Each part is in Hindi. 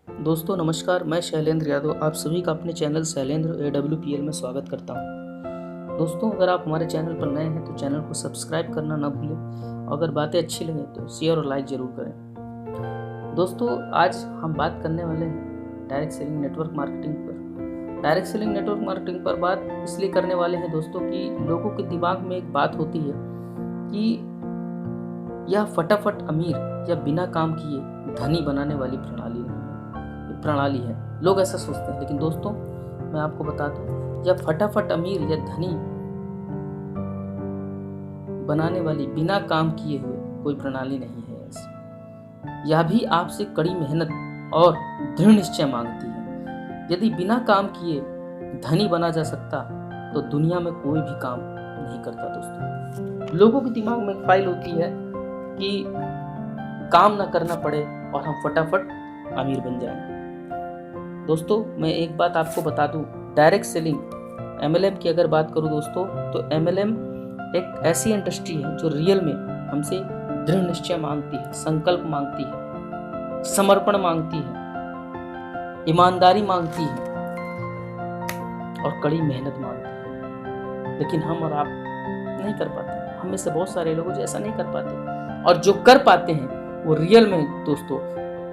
दोस्तों नमस्कार, मैं शैलेंद्र यादव आप सभी का अपने चैनल शैलेंद्र AWPL में स्वागत करता हूं। दोस्तों अगर आप हमारे चैनल पर नए हैं तो चैनल को सब्सक्राइब करना ना भूलें। अगर बातें अच्छी लगें तो शेयर और लाइक ज़रूर करें। दोस्तों आज हम बात करने वाले हैं डायरेक्ट सेलिंग नेटवर्क मार्केटिंग पर। डायरेक्ट सेलिंग नेटवर्क मार्केटिंग पर बात इसलिए करने वाले हैं दोस्तों कि लोगों के दिमाग में एक बात होती है कि यह फटाफट अमीर या बिना काम किए धनी बनाने वाली प्रणाली है। लोग ऐसा सोचते हैं, लेकिन दोस्तों मैं आपको बता दूं यह फटाफट अमीर या धनी बनाने वाली बिना काम किए हुए कोई प्रणाली नहीं है। ऐसी यह भी आपसे कड़ी मेहनत और दृढ़ निश्चय मांगती है। यदि बिना काम किए धनी बना जा सकता तो दुनिया में कोई भी काम नहीं करता। दोस्तों लोगों के दिमाग में एक फाइल होती है कि काम ना करना पड़े और हम फटाफट अमीर बन जाएं। दोस्तों मैं एक बात आपको बता दूं, डायरेक्ट सेलिंग MLM की अगर बात करूं दोस्तों तो MLM एक ऐसी इंडस्ट्री है जो रियल में हमसे दृढ़ निश्चय मांगती है, संकल्प मांगती है, समर्पण मांगती है, ईमानदारी मांगती है और कड़ी मेहनत मांगती है। लेकिन हम और आप नहीं कर पाते। हम में से बहुत सारे लोग ऐसा नहीं कर पाते, और जो कर पाते हैं वो रियल में दोस्तों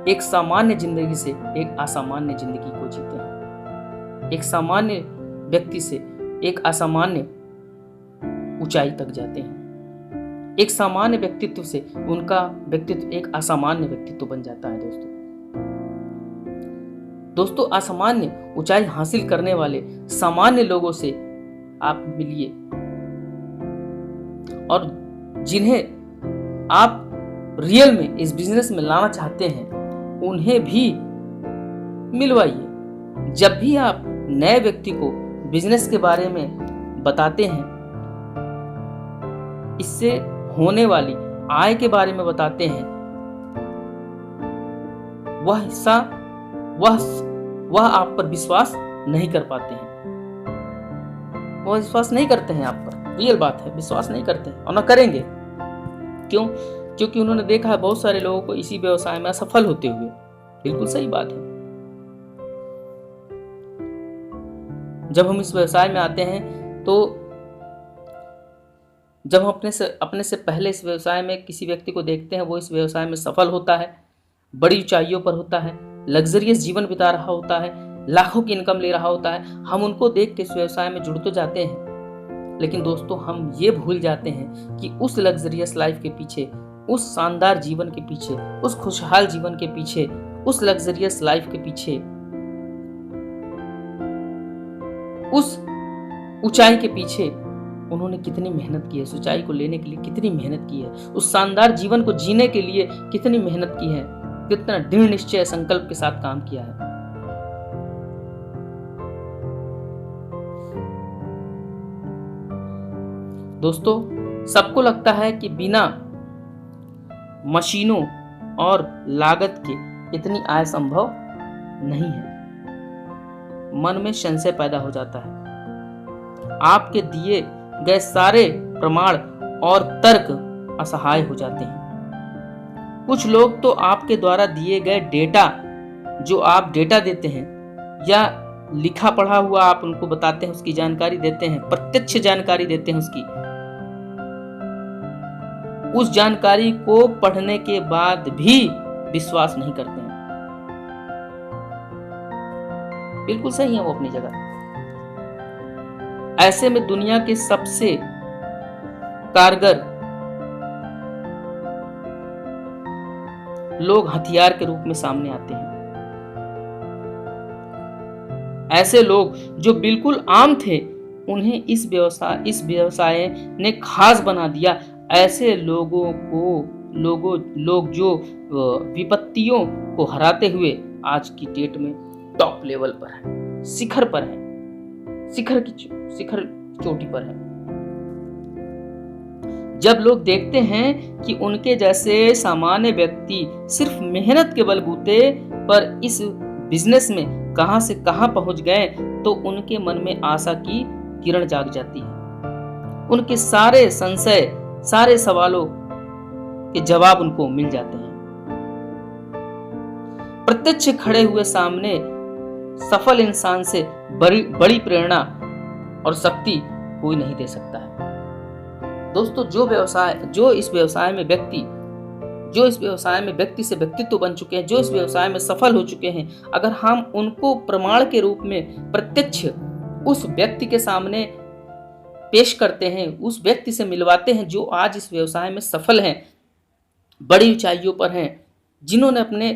एक सामान्य जिंदगी से एक असामान्य जिंदगी को जीते हैं। एक सामान्य व्यक्ति से एक असामान्य ऊंचाई तक जाते हैं। एक सामान्य व्यक्तित्व से उनका व्यक्तित्व एक असामान्य व्यक्तित्व बन जाता है। दोस्तों असामान्य ऊंचाई हासिल करने वाले सामान्य लोगों से आप मिलिए और जिन्हें आप रियल में इस बिजनेस में लाना चाहते हैं उन्हें भी मिलवाइए। जब भी आप नए व्यक्ति को बिजनेस के बारे में बताते हैं, इससे होने वाली आय के बारे में बताते हैं, वह हिस्सा वह आप पर विश्वास नहीं कर पाते हैं। वह विश्वास नहीं करते हैं आप पर। रियल बात है, विश्वास नहीं करते हैं और ना करेंगे। क्यों? क्योंकि उन्होंने देखा है बहुत सारे लोगों को इसी व्यवसाय में असफल होते हुए। बिल्कुल सही बात है। जब हम इस व्यवसाय में आते हैं तो जब हम अपने से पहले इस व्यवसाय में किसी व्यक्ति को देखते हैं, वो इस व्यवसाय में सफल होता है, बड़ी ऊंचाइयों पर होता है, लग्जरियस जीवन बिता रहा होता है, लाखों की इनकम ले रहा होता है, हम उनको देख के इस व्यवसाय में जुड़ तो जाते हैं। लेकिन दोस्तों हम ये भूल जाते हैं कि उस लग्जरियस लाइफ के पीछे, उस शानदार जीवन के पीछे, उस खुशहाल जीवन के पीछे, उस लग्जरियस लाइफ के पीछे, उस ऊंचाई के पीछे उन्होंने कितनी मेहनत की है, उस ऊंचाई को लेने के लिए कितनी मेहनत की है, उस शानदार जीवन को जीने के लिए कितनी मेहनत की है, कितना दृढ़ निश्चय संकल्प के साथ काम किया है। दोस्तों सबको लगता है कि बिना मशीनों और लागत के इतनी आय संभव नहीं है। मन में संशय पैदा हो जाता है। आपके दिए गए सारे प्रमाण और तर्क असहाय हो जाते हैं। कुछ लोग तो आपके द्वारा दिए गए डेटा, जो आप डेटा देते हैं या लिखा पढ़ा हुआ आप उनको बताते हैं, उसकी जानकारी देते हैं, प्रत्यक्ष जानकारी देते हैं उसकी, उस जानकारी को पढ़ने के बाद भी विश्वास नहीं करते हैं। बिल्कुल सही है वो अपनी जगह। ऐसे में दुनिया के सबसे कारगर लोग हथियार के रूप में सामने आते हैं। ऐसे लोग जो बिल्कुल आम थे, उन्हें इस व्यवसाय ने खास बना दिया। ऐसे लोग जो विपत्तियों को हराते हुए आज की डेट में टॉप लेवल पर है, शिखर पर है, शिखर चोटी पर है। जब लोग देखते हैं कि उनके जैसे सामान्य व्यक्ति सिर्फ मेहनत के बलबूते पर इस बिजनेस में कहां से कहां पहुंच गए, तो उनके मन में आशा की किरण जाग जाती है। उनके सारे संशय, सारे सवालों के जवाब उनको मिल जाते हैं। प्रत्यक्ष खड़े हुए सामने सफल इंसान से बड़ी प्रेरणा और शक्ति कोई नहीं दे सकता है। दोस्तों, जो इस व्यवसाय में व्यक्ति से व्यक्तित्व बन चुके हैं, जो इस व्यवसाय में सफल हो चुके हैं, अगर हम उनको प्रमाण के रूप में प्रत्यक्ष उस व्यक्ति के सामने पेश करते हैं, उस व्यक्ति से मिलवाते हैं जो आज इस व्यवसाय में सफल हैं, बड़ी ऊंचाइयों पर हैं, जिन्होंने अपने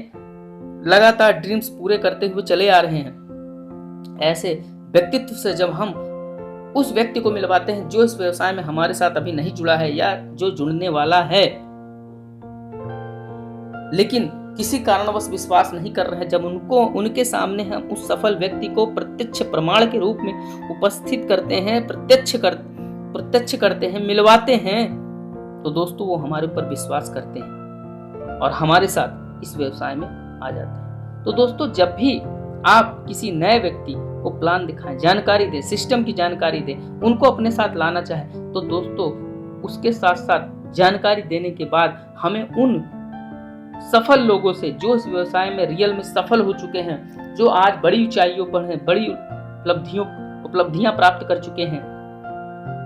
लगातार ड्रीम्स पूरे करते हुए चले आ रहे हैं, ऐसे व्यक्तित्व से जब हम उस व्यक्ति को मिलवाते हैं जो इस व्यवसाय में हमारे साथ अभी नहीं जुड़ा है या जो जुड़ने वाला है लेकिन किसी कारणवश विश्वास नहीं कर रहे हैं, जब उनके सामने हम उस सफल व्यक्ति को प्रत्यक्ष प्रमाण के रूप में उपस्थित करते हैं, प्रत्यक्ष करते हैं, मिलवाते हैं, तो दोस्तों वो हमारे ऊपर विश्वास करते हैं और हमारे साथ इस व्यवसाय में आ जाते हैं। तो दोस्तों, जब भी आप किसी नए व्यक्ति को प्लान दिखाएं, जानकारी दें, सिस्टम की जानकारी दें, उनको अपने साथ लाना चाहें, तो दोस्तों उसके साथ साथ जानकारी देने के बाद हमें उन सफल लोगों से जो इस व्यवसाय में रियल में सफल हो चुके हैं, जो आज बड़ी ऊंचाइयों पर हैं, बड़ी उपलब्धियां प्राप्त कर चुके हैं,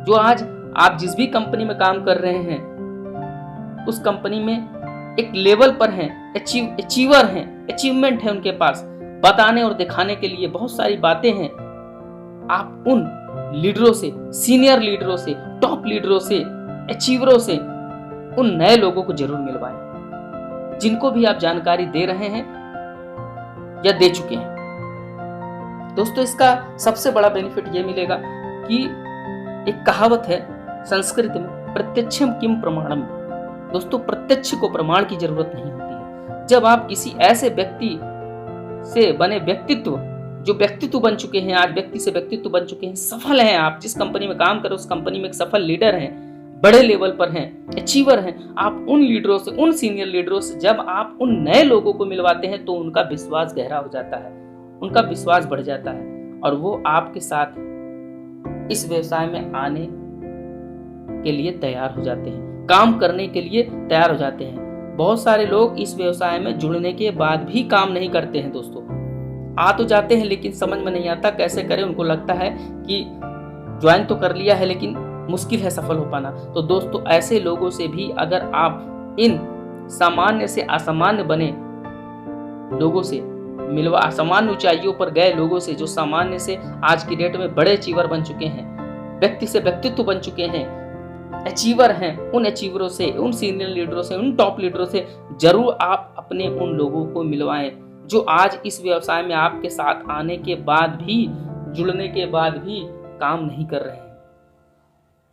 जो आज आप जिस भी कंपनी में काम कर रहे हैं उस कंपनी में एक लेवल पर हैं, अचीवर हैं, अचीवमेंट है उनके पास, बताने और दिखाने के लिए बहुत सारी बातें हैं। आप उन लीडरों से, सीनियर लीडरों से, टॉप लीडरों से, अचीवरों से उन नए लोगों को जरूर मिलवाएं जिनको भी आप जानकारी दे रहे हैं या दे चुके हैं। दोस्तों, इसका सबसे बड़ा बेनिफिट ये मिलेगा कि एक कहावत है संस्कृत में, प्रत्यक्षम किम प्रमाणम। दोस्तों, प्रत्यक्ष को प्रमाण की जरूरत नहीं होती है। जब आप किसी ऐसे व्यक्ति से बने व्यक्तित्व, जो व्यक्तित्व बन चुके हैं, आज व्यक्ति से व्यक्तित्व बन चुके हैं, सफल हैं, आप जिस कंपनी में काम करो उस कंपनी में एक सफल लीडर हैं, बड़े लेवल पर हैं, अचीवर हैं, आप उन लीडरों से, उन सीनियर लीडरों से जब आप उन नए लोगों को मिलवाते हैं तो उनका विश्वास गहरा हो जाता है, उनका विश्वास बढ़ जाता है और वो आपके साथ इस व्यवसाय में आने के लिए तैयार हो जाते हैं, काम करने के लिए तैयार हो जाते हैं। बहुत सारे लोग इस व्यवसाय में जुड़ने के बाद भी काम नहीं करते हैं दोस्तों, आ तो जाते हैं लेकिन समझ में नहीं आता कैसे करें। उनको लगता है कि ज्वाइन तो कर लिया है लेकिन मुश्किल है सफल हो पाना। तो दोस्तों, ऐसे लोगों से भी अगर आप इन सामान्य से असामान्य बने लोगों से मिलवा, असामान्य ऊंचाइयों पर गए लोगों से, जो सामान्य से आज की डेट में बड़े अचीवर बन चुके हैं, व्यक्ति से व्यक्तित्व बन चुके हैं, अचीवर हैं, उन अचीवरों से, उन सीनियर लीडरों से, उन टॉप लीडरों से जरूर आप अपने उन लोगों को मिलवाएं जो आज इस व्यवसाय में आपके साथ आने के बाद भी, जुड़ने के बाद भी काम नहीं कर रहे हैं,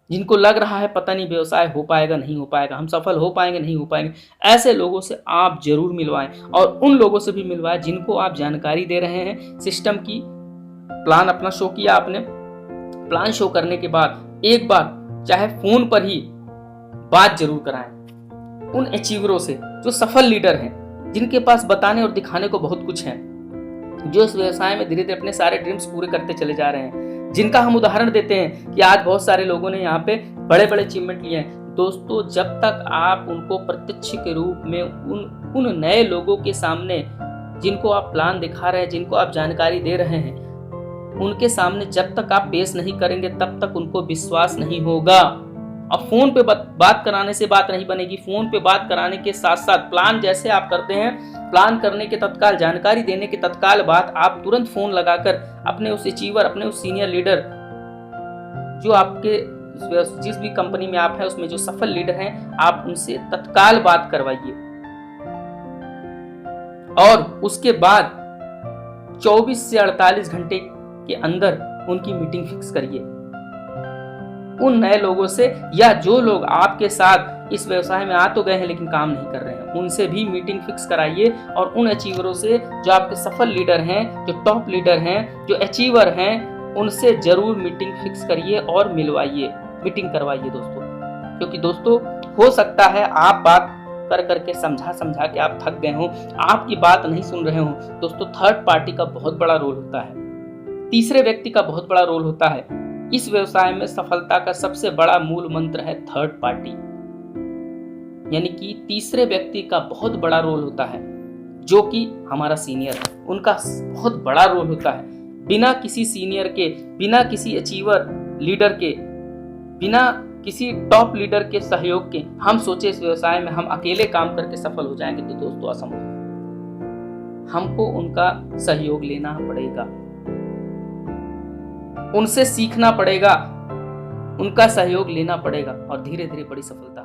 जिनको लग रहा है पता नहीं व्यवसाय हो पाएगा नहीं हो पाएगा, हम सफल हो पाएंगे नहीं हो पाएंगे। ऐसे लोगों से आप जरूर मिलवाएं और उन लोगों से भी मिलवाएं जिनको आप जानकारी दे रहे हैं, सिस्टम की प्लान अपना शो किया आपने, प्लान शो करने के बाद एक बार चाहे फोन पर ही बात जरूर कराएं उन अचीवरों से जो सफल लीडर हैं, जिनके पास बताने और दिखाने को बहुत कुछ है, जो इस व्यवसाय में धीरे धीरे अपने सारे ड्रीम्स पूरे करते चले जा रहे हैं, जिनका हम उदाहरण देते हैं कि आज बहुत सारे लोगों ने यहाँ पे बड़े बड़े अचीवमेंट लिए हैं। दोस्तों, जब तक आप उनको प्रत्यक्ष के रूप में उन नए लोगों के सामने, जिनको आप प्लान दिखा रहे हैं, जिनको आप जानकारी दे रहे हैं, उनके सामने जब तक आप पेश नहीं करेंगे तब तक उनको विश्वास नहीं होगा। अब फोन पे बात कराने से बात नहीं बनेगी। फोन पे बात कराने के साथ साथ प्लान जैसे आप करते हैं, प्लान करने के तत्काल, जानकारी देने के तत्काल बाद आप तुरंत फोन लगाकर अपने उस अचीवर, अपने उस सीनियर लीडर, जो आपके जिस भी कंपनी में आप हैं उसमें जो सफल लीडर हैं, आप उनसे तत्काल बात करवाइए और उसके बाद 24 से 48 घंटे के अंदर उनकी मीटिंग फिक्स करिए उन नए लोगों से, या जो लोग आपके साथ इस व्यवसाय में आ तो गए हैं लेकिन काम नहीं कर रहे हैं, उनसे भी मीटिंग फिक्स कराइए और उन अचीवरों से जो आपके सफल लीडर हैं, जो टॉप लीडर हैं, जो अचीवर हैं, उनसे जरूर मीटिंग फिक्स करिए और मिलवाइए, मीटिंग करवाइए दोस्तों। क्योंकि दोस्तों, हो सकता है आप बात कर करके समझा के आप थक गए हो, आपकी बात नहीं सुन रहे हो। दोस्तों, थर्ड पार्टी का बहुत बड़ा रोल होता है, तीसरे व्यक्ति का बहुत बड़ा रोल होता है। इस व्यवसाय में सफलता का सबसे बड़ा मूल मंत्र है थर्ड पार्टी, यानी कि तीसरे व्यक्ति का बहुत बड़ा रोल होता है, जो कि हमारा सीनियर है, उनका बहुत बड़ा रोल होता है। बिना किसी सीनियर के, बिना किसी अचीवर लीडर के, बिना किसी टॉप लीडर के सहयोग के हम सोचे इस व्यवसाय में हम अकेले काम करके सफल हो जाएंगे, तो दोस्तों असंभव है। हमको उनका सहयोग लेना पड़ेगा, उनसे सीखना पड़ेगा, उनका सहयोग लेना पड़ेगा और धीरे धीरे बड़ी सफलता